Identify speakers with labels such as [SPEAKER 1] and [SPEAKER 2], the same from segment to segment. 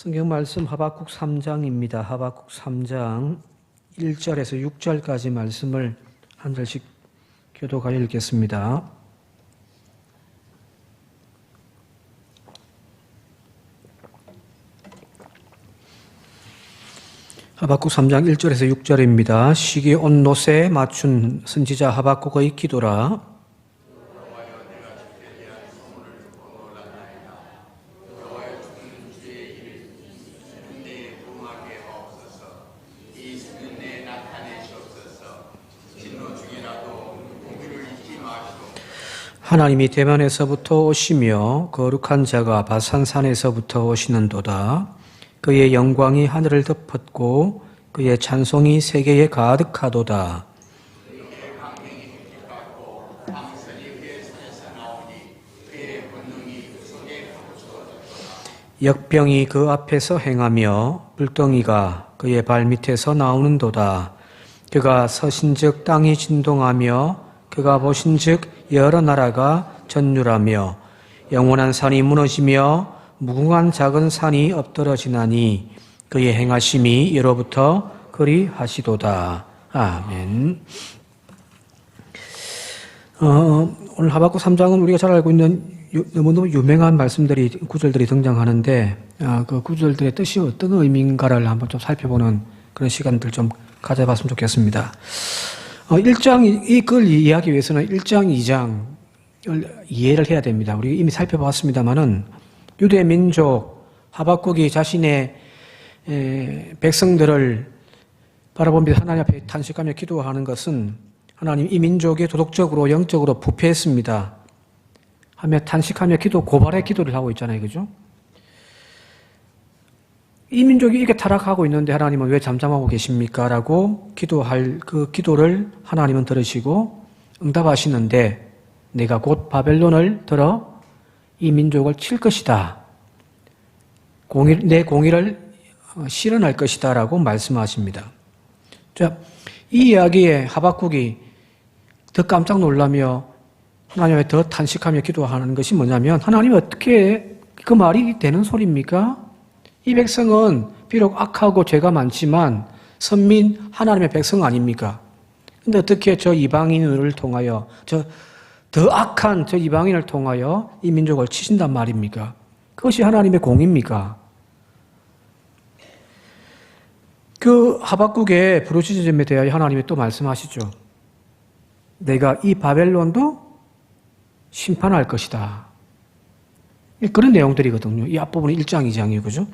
[SPEAKER 1] 성경 말씀 하박국 3장입니다. 하박국 3장 1절에서 6절까지 말씀을 한 절씩 교독하여 읽겠습니다. 하박국 3장 1절에서 6절입니다. 시기 온 노새에 맞춘 선지자 하박국의 기도라. 하나님이 대만에서부터 오시며 거룩한 자가 바산산에서부터 오시는도다. 그의 영광이 하늘을 덮었고 그의 찬송이 세계에 가득하도다. 역병이 그 앞에서 행하며 불덩이가 그의 발밑에서 나오는도다. 그가 서신즉 땅이 진동하며 그가 보신즉 여러 나라가 전율하며 영원한 산이 무너지며 무궁한 작은 산이 엎드러지나니 그의 행하심이 예로부터 그리하시도다. 아멘. 오늘 하박국 3장은 우리가 잘 알고 있는 너무너무 유명한 말씀들이, 구절들이 등장하는데 그 구절들의 뜻이 어떤 의미인가를 한번 좀 살펴보는 그런 시간들 좀 가져봤으면 좋겠습니다. 1장, 이걸 이해하기 위해서는 1장, 2장을 이해를 해야 됩니다. 우리 이미 살펴봤습니다만은 유대 민족 하박국이 자신의 백성들을 바라보면서 하나님 앞에 탄식하며 기도하는 것은 하나님 이 민족이 도덕적으로 영적으로 부패했습니다 하며 탄식하며 고발의 기도를 하고 있잖아요. 그죠? 이 민족이 이렇게 타락하고 있는데 하나님은 왜 잠잠하고 계십니까? 라고 기도할 그 기도를 하나님은 들으시고 응답하시는데 내가 곧 바벨론을 들어 이 민족을 칠 것이다. 내 공의를 실현할 것이다. 라고 말씀하십니다. 자, 이 이야기에 하박국이 더 깜짝 놀라며 하나님에 더 탄식하며 기도하는 것이 뭐냐면 하나님 어떻게 그 말이 되는 소리입니까? 이 백성은 비록 악하고 죄가 많지만 선민 하나님의 백성 아닙니까? 근데 어떻게 저 이방인을 통하여 더 악한 저 이방인을 통하여 이 민족을 치신단 말입니까? 그것이 하나님의 공입니까? 그 하박국의 부르짖음에 대하여 하나님이 또 말씀하시죠. 내가 이 바벨론도 심판할 것이다. 그런 내용들이거든요. 이 앞부분이 1장, 2장이에요. 그죠?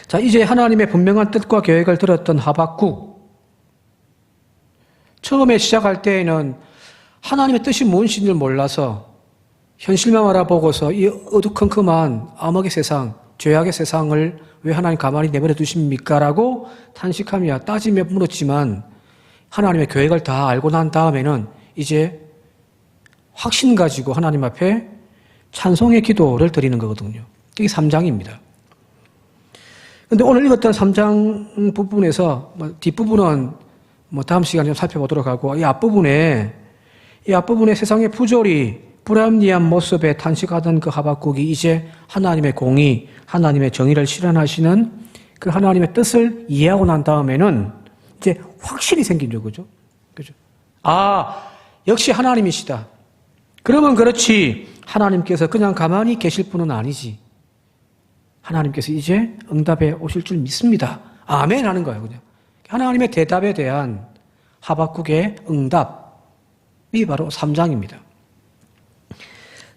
[SPEAKER 1] 자, 이제 하나님의 분명한 뜻과 계획을 들었던 하박국. 처음에 시작할 때에는 하나님의 뜻이 무엇인지를 몰라서 현실만 알아보고서 이 어두컴컴한 암흑의 세상, 죄악의 세상을 왜 하나님 가만히 내버려 두십니까? 라고 탄식하며 따지며 물었지만 하나님의 계획을 다 알고 난 다음에는 이제 확신 가지고 하나님 앞에 찬송의 기도를 드리는 거거든요. 이게 3장입니다. 그런데 오늘 읽었던 3장 부분에서 뒷부분은 다음 시간에 좀 살펴보도록 하고 이 앞부분에 세상의 부조리 불합리한 모습에 탄식하던 그 하박국이 이제 하나님의 공의, 하나님의 정의를 실현하시는 그 하나님의 뜻을 이해하고 난 다음에는 이제 확신이 생기죠. 그죠? 그죠? 아, 역시 하나님이시다. 그러면 그렇지. 하나님께서 그냥 가만히 계실 분은 아니지. 하나님께서 이제 응답에 오실 줄 믿습니다. 아멘 하는 거예요. 그냥. 하나님의 대답에 대한 하박국의 응답이 바로 3장입니다.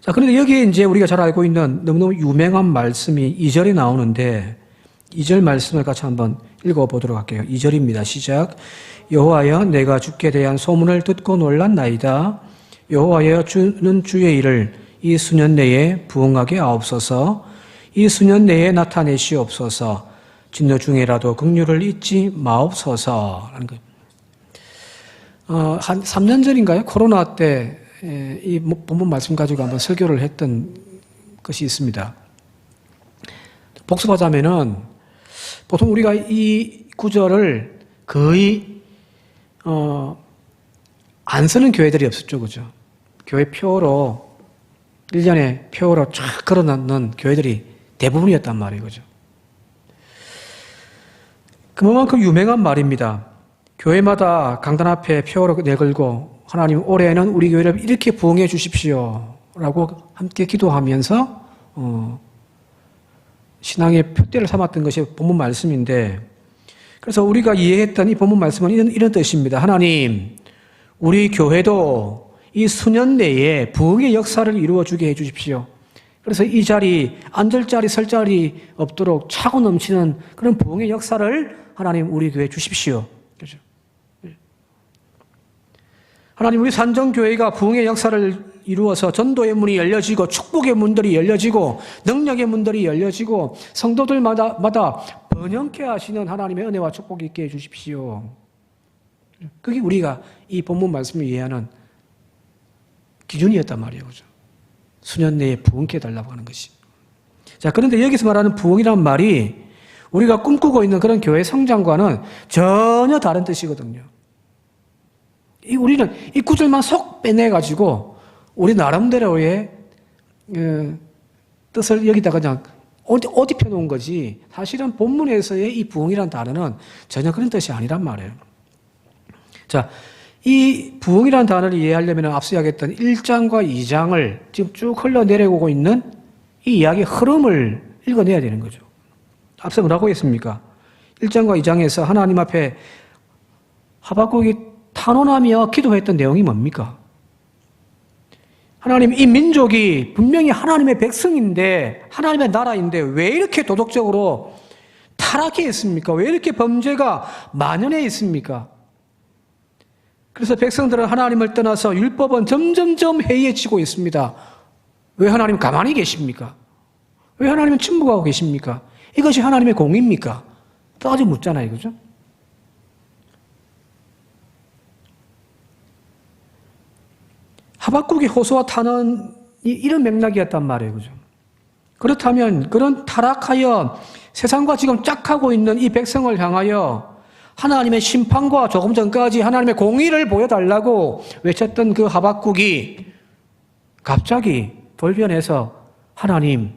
[SPEAKER 1] 자, 그런데 여기에 이제 우리가 잘 알고 있는 너무너무 유명한 말씀이 2절에 나오는데 2절 말씀을 같이 한번 읽어보도록 할게요. 2절입니다. 시작. 여호와여 내가 주께 대한 소문을 듣고 놀랐나이다. 여호와여 주는 주의 일을 이 수년 내에 부응하게 하옵소서. 이 수년 내에 나타내시옵소서. 진노 중에라도 긍휼을 잊지 마옵소서. 라는 거예요. 한 3년 전인가요? 코로나 때 이 본문 말씀 가지고 한번 설교를 했던 것이 있습니다. 복습하자면은 보통 우리가 이 구절을 거의 안 쓰는 교회들이 없었죠. 그죠? 교회 표로 1년에 표로 쫙 걸어놓는 교회들이 대부분이었단 말이에요. 그죠? 그만큼 유명한 말입니다. 교회마다 강단 앞에 표어로 내걸고 하나님 올해는 우리 교회를 이렇게 부흥해 주십시오 라고 함께 기도하면서 신앙의 표대를 삼았던 것이 본문 말씀인데, 그래서 우리가 이해했던 이 본문 말씀은 이런 뜻입니다. 하나님, 우리 교회도 이 수년 내에 부흥의 역사를 이루어주게 해주십시오. 그래서 이 자리, 앉을 자리, 설 자리 없도록 차고 넘치는 그런 부흥의 역사를 하나님 우리 교회에 주십시오. 그렇죠? 하나님, 우리 산정교회가 부흥의 역사를 이루어서 전도의 문이 열려지고 축복의 문들이 열려지고 능력의 문들이 열려지고 성도들마다 번영케 하시는 하나님의 은혜와 축복이 있게 해주십시오. 그게 우리가 이 본문 말씀을 이해하는 기준이었단 말이에요. 그죠? 수년 내에 부흥케 해달라고 하는 것이. 자, 그런데 여기서 말하는 부흥이란 말이 우리가 꿈꾸고 있는 그런 교회 성장과는 전혀 다른 뜻이거든요. 우리는 이 구절만 쏙 빼내가지고 우리 나름대로의 뜻을 여기다가 그냥 어디 펴놓은 거지, 사실은 본문에서의 이 부흥이라는 단어는 전혀 그런 뜻이 아니란 말이에요. 자, 이 부흥이라는 단어를 이해하려면 앞서 이야기했던 1장과 2장을 지금 쭉 흘러내려오고 있는 이 이야기의 흐름을 읽어내야 되는 거죠. 앞서 뭐라고 했습니까? 1장과 2장에서 하나님 앞에 하박국이 탄원하며 기도했던 내용이 뭡니까? 하나님, 이 민족이 분명히 하나님의 백성인데, 하나님의 나라인데 왜 이렇게 도덕적으로 타락해 있습니까? 왜 이렇게 범죄가 만연해 있습니까? 그래서 백성들은 하나님을 떠나서 율법은 점점점 해이해지고 있습니다. 왜 하나님 가만히 계십니까? 왜 하나님은 침묵하고 계십니까? 이것이 하나님의 공입니까? 따져 묻잖아요. 그죠? 하박국의 호소와 탄원이 이런 맥락이었단 말이에요. 그죠? 그렇다면 그런 타락하여 세상과 지금 짝하고 있는 이 백성을 향하여 하나님의 심판과 조금 전까지 하나님의 공의를 보여달라고 외쳤던 그 하박국이 갑자기 돌변해서 하나님,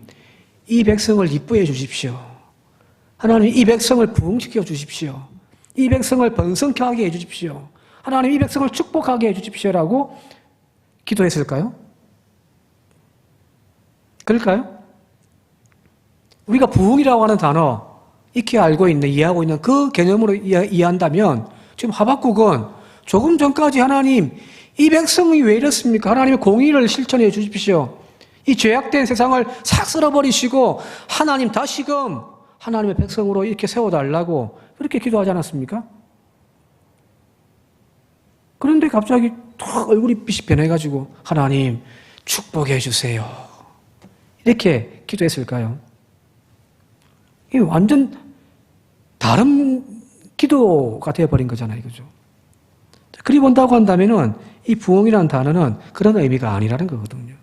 [SPEAKER 1] 이 백성을 이쁘해 주십시오. 하나님, 이 백성을 부흥시켜 주십시오. 이 백성을 번성케 하게 해 주십시오. 하나님, 이 백성을 축복하게 해 주십시오라고 기도했을까요? 그럴까요? 우리가 부흥이라고 하는 단어 익히 알고 있는, 이해하고 있는 그 개념으로 이해한다면 지금 하박국은 조금 전까지 하나님, 이 백성이 왜 이렇습니까? 하나님의 공의를 실천해 주십시오. 이 죄악된 세상을 싹 쓸어버리시고 하나님 다시금 하나님의 백성으로 이렇게 세워달라고 그렇게 기도하지 않았습니까? 그런데 갑자기 탁 얼굴이 빛이 변해가지고 하나님 축복해 주세요. 이렇게 기도했을까요? 이게 완전 다른 기도가 되어버린 거잖아요. 그죠? 그리 본다고 한다면은 이 부흥이라는 단어는 그런 의미가 아니라는 거거든요.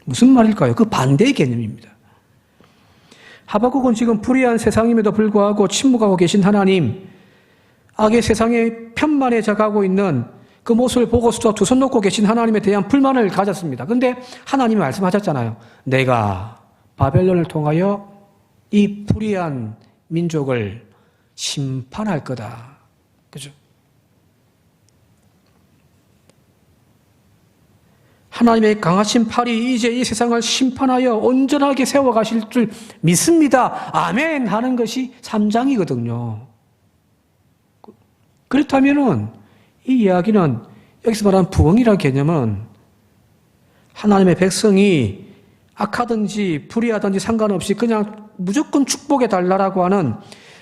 [SPEAKER 1] 무슨 말일까요? 그 반대의 개념입니다. 하박국은 지금 불의한 세상임에도 불구하고 침묵하고 계신 하나님, 악의 세상에 편만해져 가고 있는 그 모습을 보고서 두 손 놓고 계신 하나님에 대한 불만을 가졌습니다. 그런데 하나님이 말씀하셨잖아요. 내가 바벨론을 통하여 이 불의한 민족을 심판할 거다. 그죠? 하나님의 강하신 팔이 이제 이 세상을 심판하여 온전하게 세워가실 줄 믿습니다. 아멘 하는 것이 3장이거든요. 그렇다면은 이 이야기는 여기서 말하는 부흥이라는 개념은 하나님의 백성이 악하든지 불의하든지 상관없이 그냥 무조건 축복해 달라고 하는,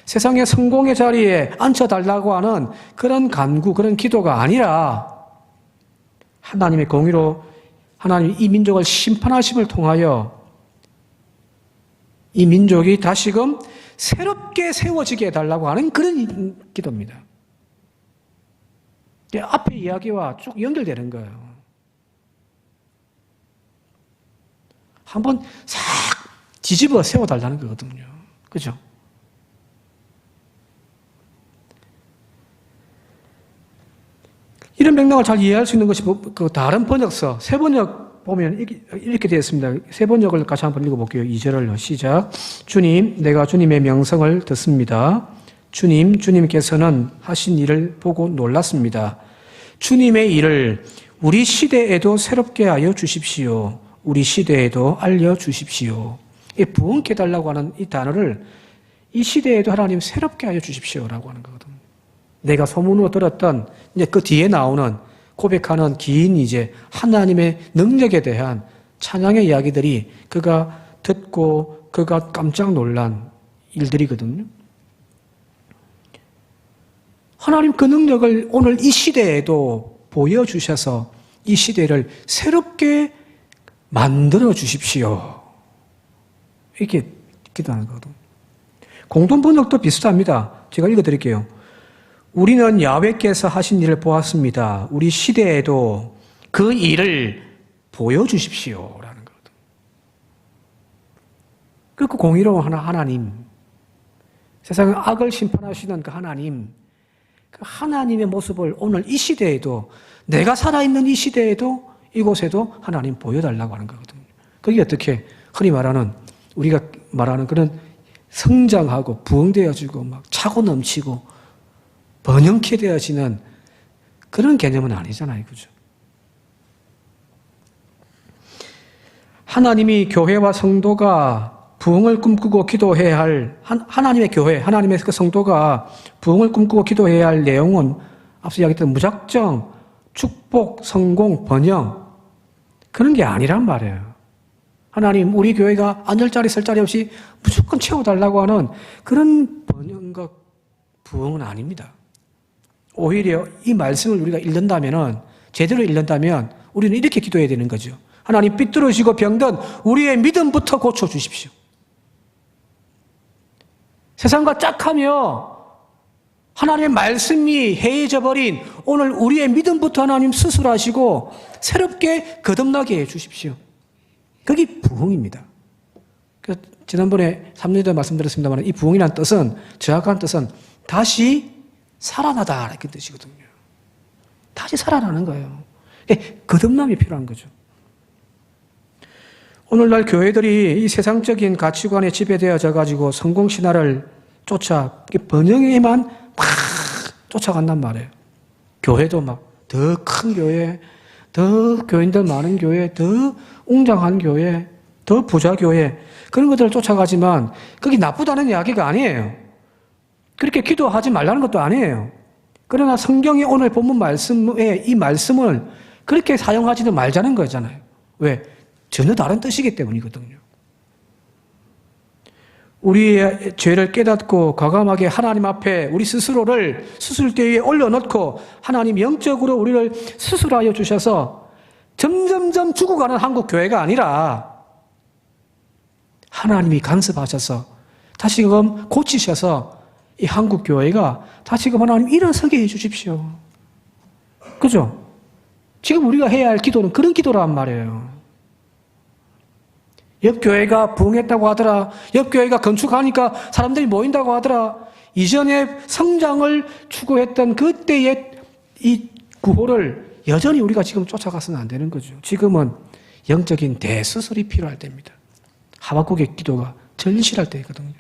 [SPEAKER 1] 세상의 성공의 자리에 앉혀달라고 하는 그런 간구, 그런 기도가 아니라 하나님의 공의로 하나님이 이 민족을 심판하심을 통하여 이 민족이 다시금 새롭게 세워지게 해달라고 하는 그런 기도입니다. 앞에 이야기와 쭉 연결되는 거예요. 한번 싹 뒤집어 세워달라는 거거든요. 그죠? 이런 맥락을 잘 이해할 수 있는 것이 그 다른 번역서, 새 번역 보면 이렇게 되어 있습니다. 새 번역을 같이 한번 읽어볼게요. 2절을요. 시작. 주님, 내가 주님의 명성을 듣습니다. 주님께서는 하신 일을 보고 놀랐습니다. 주님의 일을 우리 시대에도 새롭게 하여 주십시오. 우리 시대에도 알려주십시오. 이 부흥케 해달라고 하는 이 단어를 이 시대에도 하나님 새롭게 하여 주십시오라고 하는 거거든요. 내가 소문으로 들었던 이제 그 뒤에 나오는 고백하는 긴 이제 하나님의 능력에 대한 찬양의 이야기들이 그가 듣고 그가 깜짝 놀란 일들이거든요. 하나님 그 능력을 오늘 이 시대에도 보여주셔서 이 시대를 새롭게 만들어 주십시오. 이렇게 기도하는 거거든요. 공동 번역도 비슷합니다. 제가 읽어드릴게요. 우리는 야훼께서 하신 일을 보았습니다. 우리 시대에도 그 일을 보여주십시오라는 거거든요. 그 공의로운 하나님, 세상의 악을 심판하시는 그 하나님, 그 하나님의 모습을 오늘 이 시대에도 내가 살아있는 이 시대에도 이곳에도 하나님 보여달라고 하는 거거든요. 그게 어떻게 흔히 말하는 우리가 말하는 그런 성장하고 부흥되어지고 막 차고 넘치고 번영케 되어지는 그런 개념은 아니잖아요. 그죠? 하나님이 교회와 성도가 부흥을 꿈꾸고 기도해야 할 하나님의 교회, 하나님의 그 성도가 부흥을 꿈꾸고 기도해야 할 내용은 앞서 이야기했던 무작정, 축복, 성공, 번영 그런 게 아니란 말이에요. 하나님 우리 교회가 앉을 자리 설 자리 없이 무조건 채워달라고 하는 그런 번영과 부흥은 아닙니다. 오히려 이 말씀을 우리가 읽는다면 제대로 읽는다면 우리는 이렇게 기도해야 되는 거죠. 하나님 삐뚤어지고 병든 우리의 믿음부터 고쳐주십시오. 세상과 짝하며 하나님의 말씀이 해이해져 버린 오늘 우리의 믿음부터 하나님 수술하시고 새롭게 거듭나게 해주십시오. 그게 부흥입니다. 지난번에 3년 전에 말씀드렸습니다만 이 부흥이라는 뜻은 정확한 뜻은 다시 살아나다 이렇게 뜻이거든요. 다시 살아나는 거예요. 거듭남이 필요한 거죠. 오늘날 교회들이 이 세상적인 가치관에 지배되어져 가지고 성공신화를 쫓아 번영에만 막 쫓아간단 말이에요. 교회도 막 더 큰 교회, 더 교인들 많은 교회, 더 웅장한 교회, 더 부자 교회 그런 것들을 쫓아가지만 그게 나쁘다는 이야기가 아니에요. 그렇게 기도하지 말라는 것도 아니에요. 그러나 성경이 오늘 본문 말씀에 이 말씀을 그렇게 사용하지는 말자는 거잖아요. 왜? 전혀 다른 뜻이기 때문이거든요. 우리의 죄를 깨닫고 과감하게 하나님 앞에 우리 스스로를 수술대 위에 올려놓고 하나님 영적으로 우리를 수술하여 주셔서 점점점 죽어가는 한국 교회가 아니라 하나님이 간섭하셔서 다시금 고치셔서 이 한국 교회가 다시금 하나님 일어서게 해 주십시오. 그죠? 지금 우리가 해야 할 기도는 그런 기도란 말이에요. 옆 교회가 부흥했다고 하더라. 옆 교회가 건축하니까 사람들이 모인다고 하더라. 이전에 성장을 추구했던 그때의 이 구호를 여전히 우리가 지금 쫓아가서는 안 되는 거죠. 지금은 영적인 대수술이 필요할 때입니다. 하박국의 기도가 절실할 때거든요.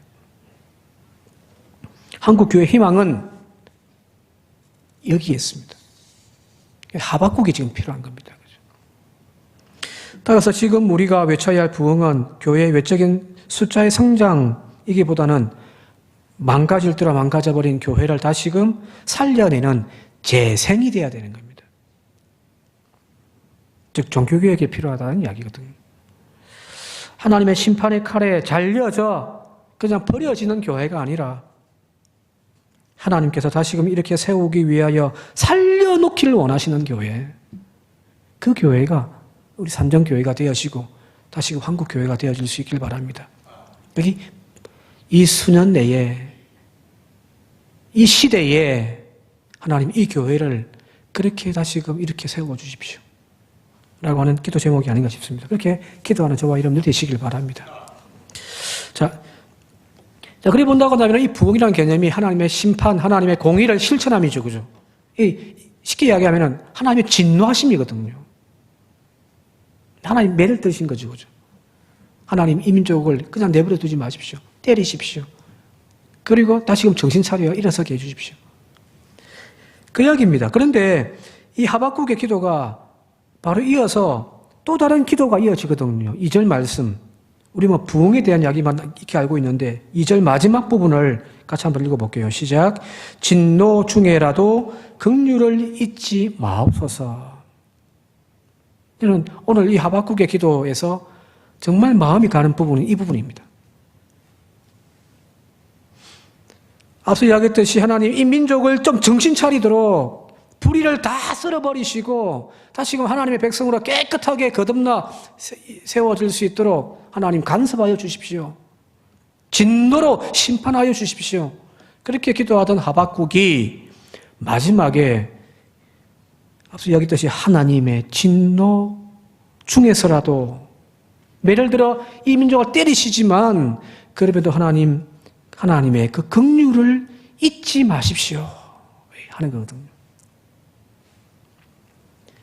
[SPEAKER 1] 한국 교회 희망은 여기에 있습니다. 하박국이 지금 필요한 겁니다. 따라서 지금 우리가 외쳐야 할 부흥은 교회의 외적인 숫자의 성장이기보다는 망가질대로 망가져버린 교회를 다시금 살려내는 재생이 되어야 되는 겁니다. 즉 종교개혁이 필요하다는 이야기거든요. 하나님의 심판의 칼에 잘려져 그냥 버려지는 교회가 아니라 하나님께서 다시금 이렇게 세우기 위하여 살려놓기를 원하시는 교회, 그 교회가 우리 삼정교회가 되어지고 다시금 한국교회가 되어질 수 있길 바랍니다. 여기 이 수년 내에 이 시대에 하나님 이 교회를 그렇게 다시금 이렇게 세워주십시오 라고 하는 기도 제목이 아닌가 싶습니다. 그렇게 기도하는 저와 여러분들 되시길 바랍니다. 자, 그래 본다고 하면 이 부흥이라는 개념이 하나님의 심판, 하나님의 공의를 실천함이죠. 그죠? 쉽게 이야기하면 하나님의 진노하심이거든요. 하나님 매를 뜨신 거죠. 그죠? 하나님 이 민족을 그냥 내버려 두지 마십시오. 때리십시오. 그리고 다시금 정신 차려 일어서게 해주십시오. 그 이야기입니다. 그런데 이 하박국의 기도가 바로 이어서 또 다른 기도가 이어지거든요. 2절 말씀. 우리 부흥에 대한 이야기만 이렇게 알고 있는데 2절 마지막 부분을 같이 한번 읽어볼게요. 시작. 진노 중에라도 긍휼을 잊지 마옵소서. 저는 오늘 이 하박국의 기도에서 정말 마음이 가는 부분은 이 부분입니다. 앞서 이야기했듯이 하나님 이 민족을 좀 정신 차리도록 불의를 다 쓸어버리시고 다시금 하나님의 백성으로 깨끗하게 거듭나 세워질 수 있도록 하나님 간섭하여 주십시오. 진노로 심판하여 주십시오. 그렇게 기도하던 하박국이 마지막에 앞서 이야기했듯이 하나님의 진노 중에서라도 예를 들어 이 민족을 때리시지만 그럼에도 하나님의 그 긍휼을 잊지 마십시오 하는 거거든요.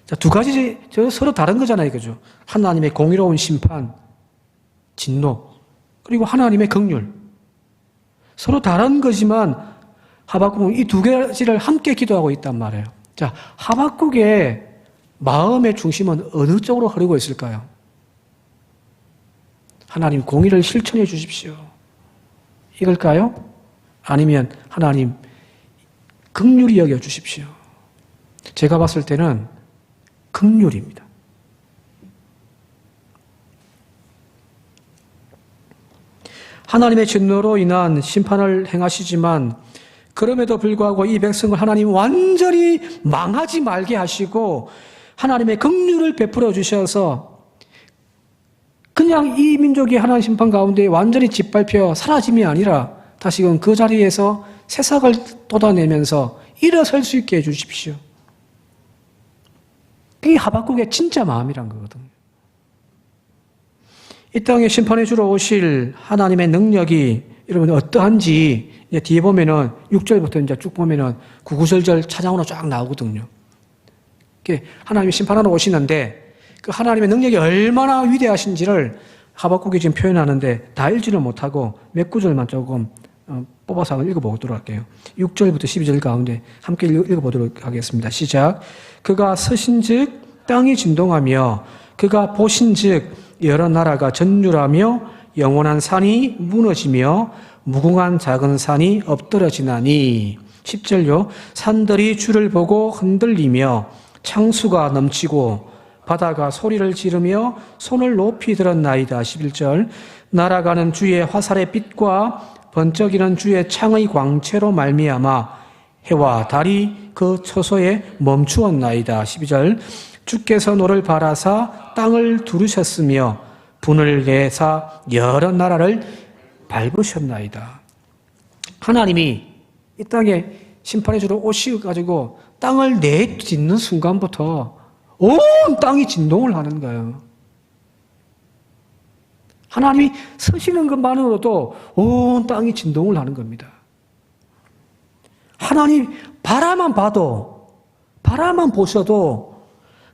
[SPEAKER 1] 자, 두 가지 서로 다른 거잖아요, 그죠? 하나님의 공의로운 심판, 진노, 그리고 하나님의 긍휼. 서로 다른 거지만 하박국은 이 두 가지를 함께 기도하고 있단 말이에요. 자, 하박국의 마음의 중심은 어느 쪽으로 흐르고 있을까요? 하나님 공의를 실천해 주십시오. 이걸까요? 아니면 하나님 긍휼히 여겨 주십시오. 제가 봤을 때는 긍휼입니다. 하나님의 진노로 인한 심판을 행하시지만 그럼에도 불구하고 이 백성을 하나님 완전히 망하지 말게 하시고 하나님의 긍휼을 베풀어 주셔서 그냥 이 민족이 하나님 심판 가운데 완전히 짓밟혀 사라짐이 아니라 다시금 그 자리에서 새싹을 돋아내면서 일어설 수 있게 해주십시오. 그게 하박국의 진짜 마음이란 거거든요. 이 땅에 심판해 주러 오실 하나님의 능력이 여러분 어떠한지 이제 뒤에 보면은 6절부터 이제 쭉 보면은 구구절절 차장으로 쫙 나오거든요. 하나님이 심판하러 오시는데 그 하나님의 능력이 얼마나 위대하신지를 하박국이 지금 표현하는데 다 읽지는 못하고 몇 구절만 조금 뽑아서 한번 읽어보도록 할게요. 6절부터 12절 가운데 함께 읽어보도록 하겠습니다. 시작. 그가 서신즉 땅이 진동하며 그가 보신즉 여러 나라가 전율하며 영원한 산이 무너지며 무궁한 작은 산이 엎드러지나니 10절요. 산들이 주를 보고 흔들리며 창수가 넘치고 바다가 소리를 지르며 손을 높이 들었나이다. 11절. 날아가는 주의 화살의 빛과 번쩍이는 주의 창의 광채로 말미암아 해와 달이 그 처소에 멈추었나이다. 12절. 주께서 노를 바라사 땅을 두르셨으며 분을 내사 여러 나라를 밟으셨나이다. 하나님이 이 땅에 심판해 주러 오셔가지고 땅을 내딛는 순간부터 온 땅이 진동을 하는 거예요. 하나님이 서시는 것만으로도 온 땅이 진동을 하는 겁니다. 하나님 바라만 봐도, 바라만 보셔도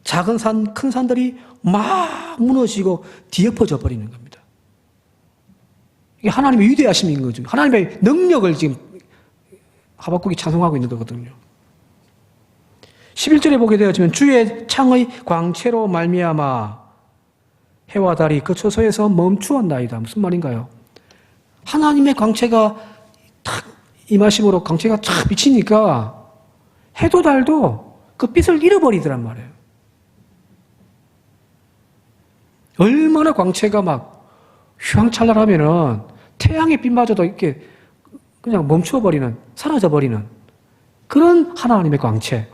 [SPEAKER 1] 작은 산, 큰 산들이 막 무너지고 뒤엎어져 버리는 겁니다. 이게 하나님의 위대하심인 거죠. 하나님의 능력을 지금 하박국이 찬송하고 있는 거거든요. 11절에 보게 되어지면 주의 창의 광채로 말미암아 해와 달이 그 처소에서 멈추었나이다. 무슨 말인가요? 하나님의 광채가 탁 임하심으로 광채가 탁 비치니까 해도 달도 그 빛을 잃어버리더란 말이에요. 얼마나 광채가 막 휘황찬란하면은 태양의 빛마저도 이렇게 그냥 멈춰버리는, 사라져버리는 그런 하나님의 광채.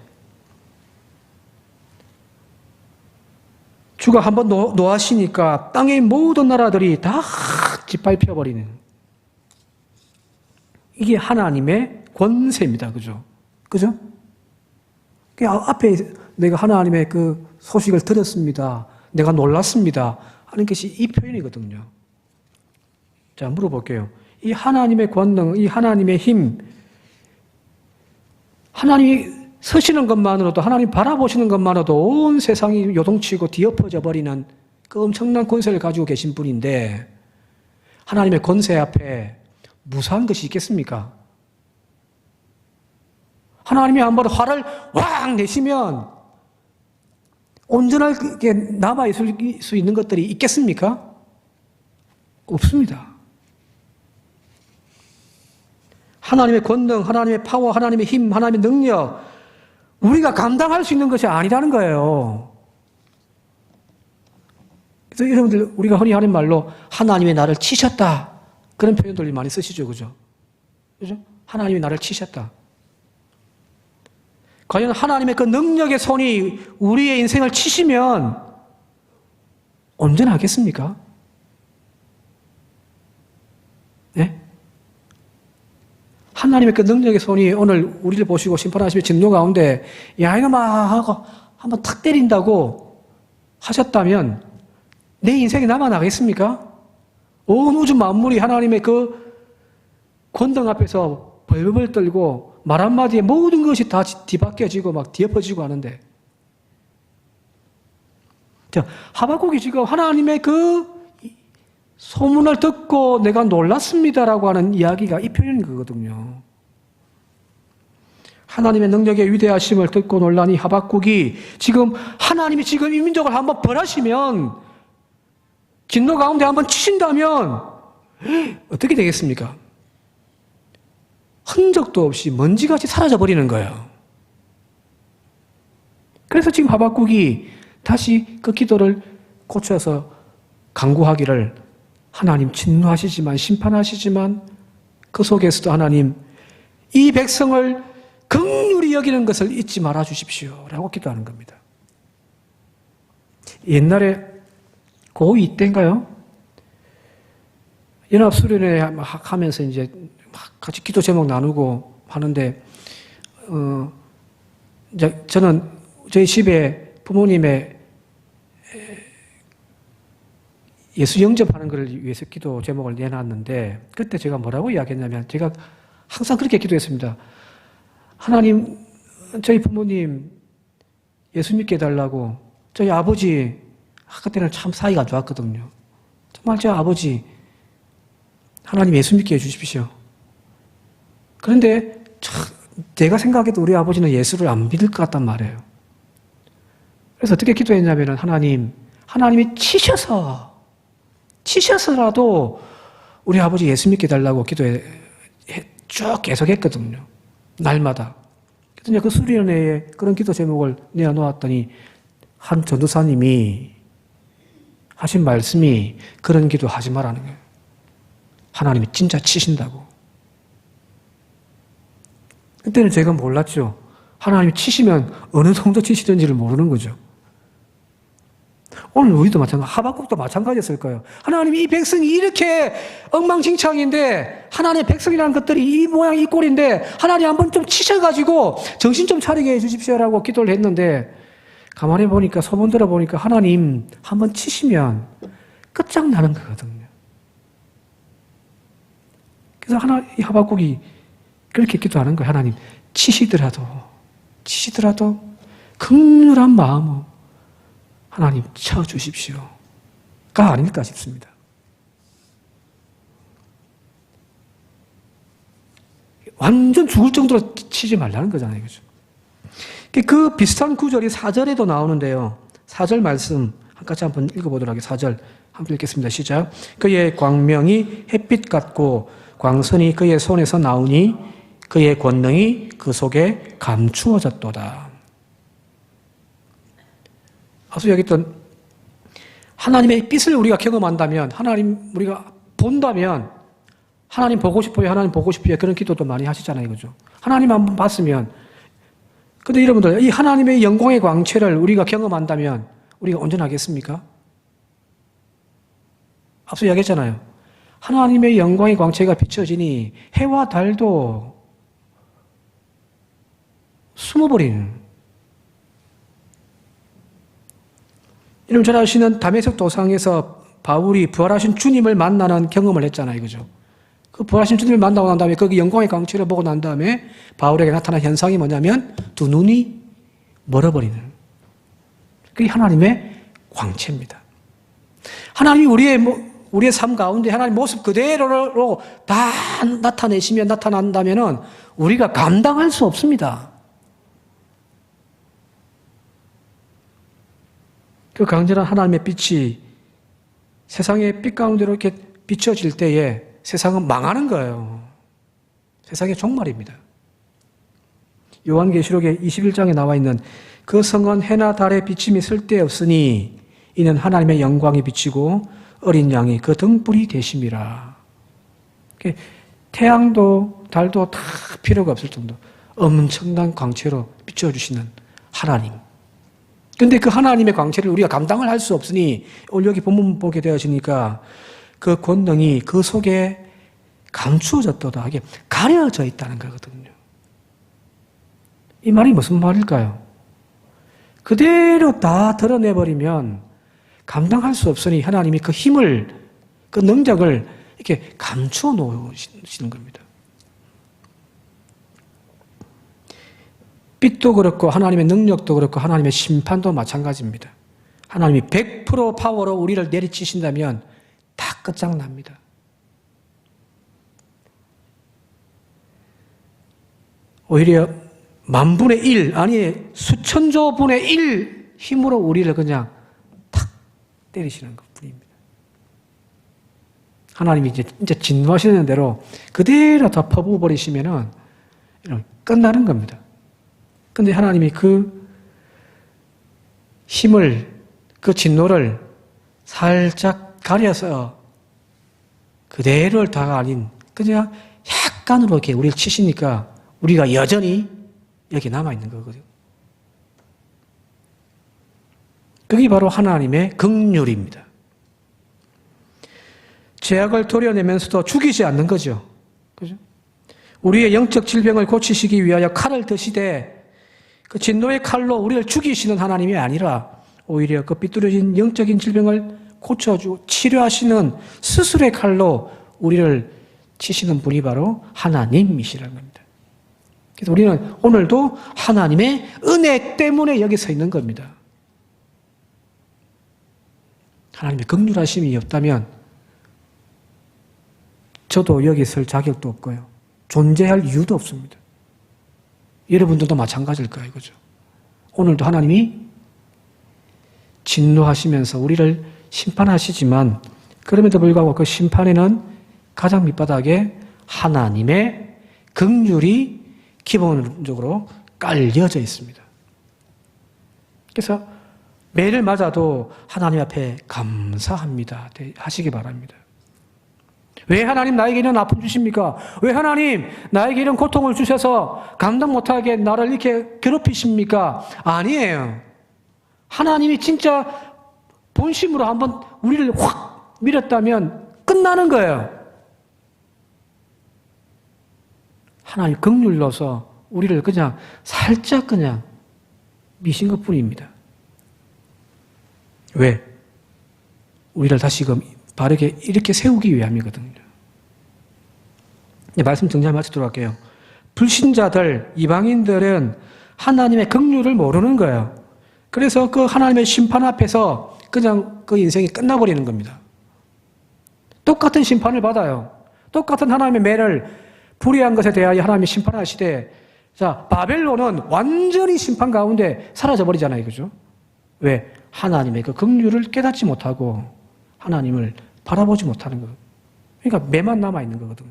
[SPEAKER 1] 주가 한번 노하시니까 땅의 모든 나라들이 다 짓밟혀버리는 이게 하나님의 권세입니다. 그죠? 그죠? 앞에 내가 하나님의 그 소식을 들었습니다. 내가 놀랐습니다. 하는 것이 이 표현이거든요. 자, 물어볼게요. 이 하나님의 권능, 이 하나님의 힘, 하나님이 서시는 것만으로도, 하나님 바라보시는 것만으로도 온 세상이 요동치고 뒤엎어져 버리는 그 엄청난 권세를 가지고 계신 분인데 하나님의 권세 앞에 무사한 것이 있겠습니까? 하나님이 한번 화를 왕 내시면 온전하게 남아있을 수 있는 것들이 있겠습니까? 없습니다. 하나님의 권능, 하나님의 파워, 하나님의 힘, 하나님의 능력, 우리가 감당할 수 있는 것이 아니라는 거예요. 그래서 여러분들, 우리가 흔히 하는 말로 하나님이 나를 치셨다. 그런 표현들 많이 쓰시죠. 그죠? 그죠? 하나님이 나를 치셨다. 과연 하나님의 그 능력의 손이 우리의 인생을 치시면 온전하겠습니까? 네? 하나님의 그 능력의 손이 오늘 우리를 보시고 심판하시며 진노 가운데 야 이놈아 하고 한번 탁 때린다고 하셨다면 내 인생이 남아나겠습니까? 온 우주 만물이 하나님의 그 권능 앞에서 벌벌 떨고 말 한마디에 모든 것이 다 뒤바뀌어지고 막 뒤엎어지고 하는데 하박국이 지금 하나님의 그 소문을 듣고 내가 놀랐습니다라고 하는 이야기가 이 표현인 거거든요. 하나님의 능력의 위대하심을 듣고 놀란 이 하박국이 지금 하나님이 지금 이 민족을 한번 벌하시면 진노 가운데 한번 치신다면 어떻게 되겠습니까? 흔적도 없이 먼지같이 사라져버리는 거예요. 그래서 지금 하박국이 다시 그 기도를 고쳐서 간구하기를 하나님 진노하시지만 심판하시지만 그 속에서도 하나님 이 백성을 긍휼히 여기는 것을 잊지 말아 주십시오 라고 기도하는 겁니다. 옛날에 고2 때인가요? 연합수련회 하면서 이제 같이 기도 제목 나누고 하는데, 이제 저는 저희 집에 부모님의 예수 영접하는 것을 위해서 기도 제목을 내놨는데, 그때 제가 뭐라고 이야기했냐면, 제가 항상 그렇게 기도했습니다. 하나님, 저희 부모님 예수 믿게 해달라고, 저희 아버지, 그때는 참 사이가 안 좋았거든요. 정말 저 아버지, 하나님 예수 믿게 해주십시오. 그런데 내가 생각해도 우리 아버지는 예수를 안 믿을 것 같단 말이에요. 그래서 어떻게 기도했냐면 하나님이 치셔서라도 우리 아버지 예수 믿게 해달라고 기도해 쭉 계속했거든요. 날마다. 그래서 그 수련회에 그런 기도 제목을 내어놓았더니 한 전도사님이 하신 말씀이 그런 기도 하지 말라는 거예요. 하나님이 진짜 치신다고. 그때는 제가 몰랐죠. 하나님이 치시면 어느 정도 치시던지를 모르는 거죠. 오늘 우리도 마찬가지, 하박국도 마찬가지였을 거예요. 하나님이 이 백성이 이렇게 엉망진창인데, 하나님의 백성이라는 것들이 이 모양 이 꼴인데, 하나님 한번 좀 치셔가지고 정신 좀 차리게 해주십시오라고 기도를 했는데, 가만히 보니까, 소문 들어보니까 하나님 한번 치시면 끝장나는 거거든요. 그래서 이 하박국이 그렇게 기도하는 거예요. 하나님, 치시더라도 긍휼한 마음으로 하나님 쳐주십시오가 아닐까 싶습니다. 완전 죽을 정도로 치지 말라는 거잖아요. 그죠? 그 비슷한 구절이 4절에도 나오는데요. 4절 말씀 같이 한번 읽어보도록 하겠습니다. 4절 한번 읽겠습니다. 시작. 그의 광명이 햇빛 같고 광선이 그의 손에서 나오니 그의 권능이 그 속에 감추어졌도다. 그래서 여기 또 하나님의 빛을 우리가 경험한다면, 하나님 우리가 본다면, 하나님 보고 싶어요, 하나님 보고 싶어요. 그런 기도도 많이 하시잖아요. 그죠? 하나님 한번 봤으면. 근데 여러분들, 이 하나님의 영광의 광채를 우리가 경험한다면 우리가 온전하겠습니까? 앞서 이야기했잖아요. 하나님의 영광의 광채가 비춰지니 해와 달도 숨어버리는. 여러분 잘 아시는 다메섹 도상에서 바울이 부활하신 주님을 만나는 경험을 했잖아요. 그죠? 그 부활하신 주님을 만나고 난 다음에 거기 영광의 광채를 보고 난 다음에 바울에게 나타난 현상이 뭐냐면 두 눈이 멀어버리는. 그게 하나님의 광채입니다. 하나님이 우리의 우리의 삶 가운데 하나님 모습 그대로 다 나타난다면은 우리가 감당할 수 없습니다. 그 강렬한 하나님의 빛이 세상의 빛 가운데로 이렇게 비춰질 때에 세상은 망하는 거예요. 세상의 종말입니다. 요한계시록의 21장에 나와 있는 그 성은 해나 달의 비침이 쓸데없으니 이는 하나님의 영광이 비치고 어린 양이 그 등불이 되심이라. 태양도 달도 다 필요가 없을 정도 엄청난 광채로 비춰주시는 하나님. 근데 그 하나님의 광채를 우리가 감당을 할 수 없으니 오늘 여기 본문 보게 되어지니까 그 권능이 그 속에 감추어졌도다 하게 가려져 있다는 거거든요. 이 말이 무슨 말일까요? 그대로 다 드러내버리면 감당할 수 없으니 하나님이 그 힘을, 그 능력을 이렇게 감추어 놓으시는 겁니다. 빛도 그렇고 하나님의 능력도 그렇고 하나님의 심판도 마찬가지입니다. 하나님이 100% 파워로 우리를 내리치신다면 다 끝장납니다. 오히려 만분의 1, 아니 수천조 분의 1 힘으로 우리를 그냥 탁 때리시는 것뿐입니다. 하나님이 이제 진노하시는 대로 그대로 다 퍼부어버리시면은 끝나는 겁니다. 근데 하나님이 그 힘을, 그 진노를 살짝 가려서 그대로를 다가 아닌 그냥 약간으로 이렇게 우리를 치시니까 우리가 여전히 여기 남아있는 거거든요. 그게 바로 하나님의 긍휼입니다. 죄악을 도려내면서도 죽이지 않는 거죠. 그죠? 우리의 영적 질병을 고치시기 위하여 칼을 드시되 그 진노의 칼로 우리를 죽이시는 하나님이 아니라 오히려 그 삐뚤어진 영적인 질병을 고쳐주고 치료하시는 수술의 칼로 우리를 치시는 분이 바로 하나님이시라는 겁니다. 그래서 우리는 오늘도 하나님의 은혜 때문에 여기 서 있는 겁니다. 하나님의 긍휼하심이 없다면 저도 여기 설 자격도 없고요. 존재할 이유도 없습니다. 여러분들도 마찬가지일 거예요. 이거죠. 오늘도 하나님이 진노하시면서 우리를 심판하시지만 그럼에도 불구하고 그 심판에는 가장 밑바닥에 하나님의 긍휼이 기본적으로 깔려져 있습니다. 그래서 매를 맞아도 하나님 앞에 감사합니다 하시기 바랍니다. 왜 하나님 나에게 이런 아픔 주십니까? 왜 하나님 나에게 이런 고통을 주셔서 감당 못하게 나를 이렇게 괴롭히십니까? 아니에요. 하나님이 진짜 본심으로 한번 우리를 확 밀었다면 끝나는 거예요. 하나님 긍휼로서 우리를 그냥 살짝 그냥 미신 것뿐입니다. 왜? 우리를 다시금 바르게 이렇게 세우기 위함이거든요. 말씀 정리하면 마치도록 할게요. 불신자들, 이방인들은 하나님의 긍휼을 모르는 거예요. 그래서 그 하나님의 심판 앞에서 그냥 그 인생이 끝나버리는 겁니다. 똑같은 심판을 받아요. 똑같은 하나님의 매를 불의한 것에 대하여 하나님이 심판하시되, 자, 바벨론은 완전히 심판 가운데 사라져버리잖아요. 그죠? 왜? 하나님의 그 긍휼을 깨닫지 못하고 하나님을 바라보지 못하는 것. 그러니까 매만 남아있는 거거든요.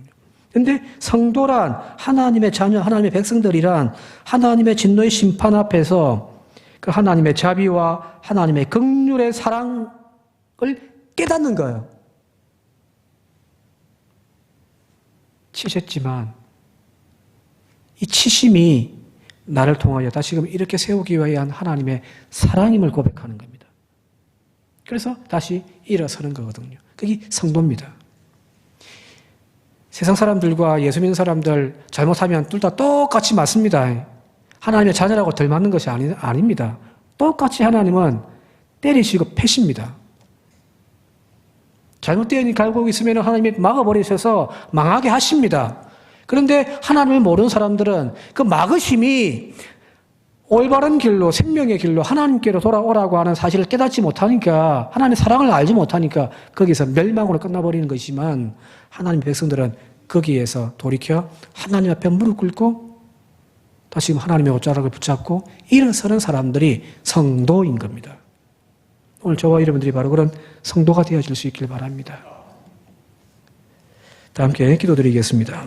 [SPEAKER 1] 근데 성도란 하나님의 자녀, 하나님의 백성들이란 하나님의 진노의 심판 앞에서 그 하나님의 자비와 하나님의 긍휼의 사랑을 깨닫는 거예요. 치셨지만 이 치심이 나를 통하여 다시금 이렇게 세우기 위한 하나님의 사랑임을 고백하는 겁니다. 그래서 다시 일어서는 거거든요. 그게 성도입니다. 세상 사람들과 예수 믿는 사람들 잘못하면 둘 다 똑같이 맞습니다. 하나님의 자녀라고 덜 맞는 것이 아닙니다. 똑같이 하나님은 때리시고 패십니다. 잘못된 갈고 있으면 하나님이 막아버리셔서 망하게 하십니다. 그런데 하나님을 모르는 사람들은 그 막으심이 올바른 길로, 생명의 길로 하나님께로 돌아오라고 하는 사실을 깨닫지 못하니까, 하나님의 사랑을 알지 못하니까 거기서 멸망으로 끝나버리는 것이지만, 하나님의 백성들은 거기에서 돌이켜 하나님 앞에 무릎 꿇고 다시 하나님의 옷자락을 붙잡고 일어서는 사람들이 성도인 겁니다. 오늘 저와 여러분들이 바로 그런 성도가 되어질 수 있길 바랍니다. 다 함께 기도드리겠습니다.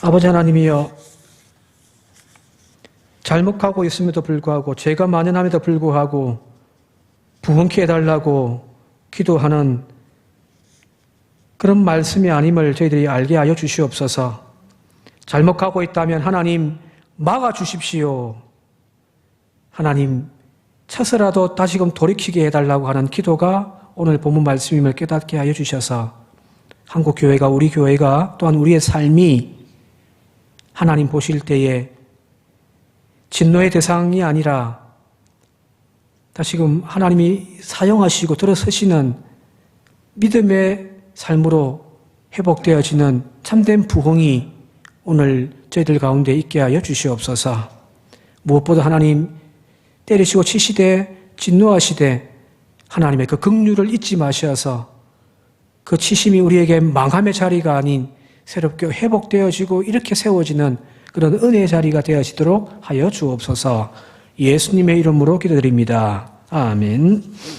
[SPEAKER 1] 아버지 하나님이여, 잘못하고 있음에도 불구하고, 죄가 만연함에도 불구하고 부흥케 해달라고 기도하는 그런 말씀이 아님을 저희들이 알게 하여 주시옵소서. 잘못하고 있다면 하나님 막아주십시오. 하나님 쳐서라도 다시금 돌이키게 해달라고 하는 기도가 오늘 본문 말씀임을 깨닫게 하여 주셔서 한국교회가, 우리 교회가, 또한 우리의 삶이 하나님 보실 때에 진노의 대상이 아니라 다시금 하나님이 사용하시고 들어서시는 믿음의 삶으로 회복되어지는 참된 부흥이 오늘 저희들 가운데 있게 하여 주시옵소서. 무엇보다 하나님 때리시고 치시되 진노하시되 하나님의 그 긍휼을 잊지 마셔서 그 치심이 우리에게 망함의 자리가 아닌 새롭게 회복되어지고 이렇게 세워지는 그런 은혜의 자리가 되어지도록 하여 주옵소서. 예수님의 이름으로 기도드립니다. 아멘.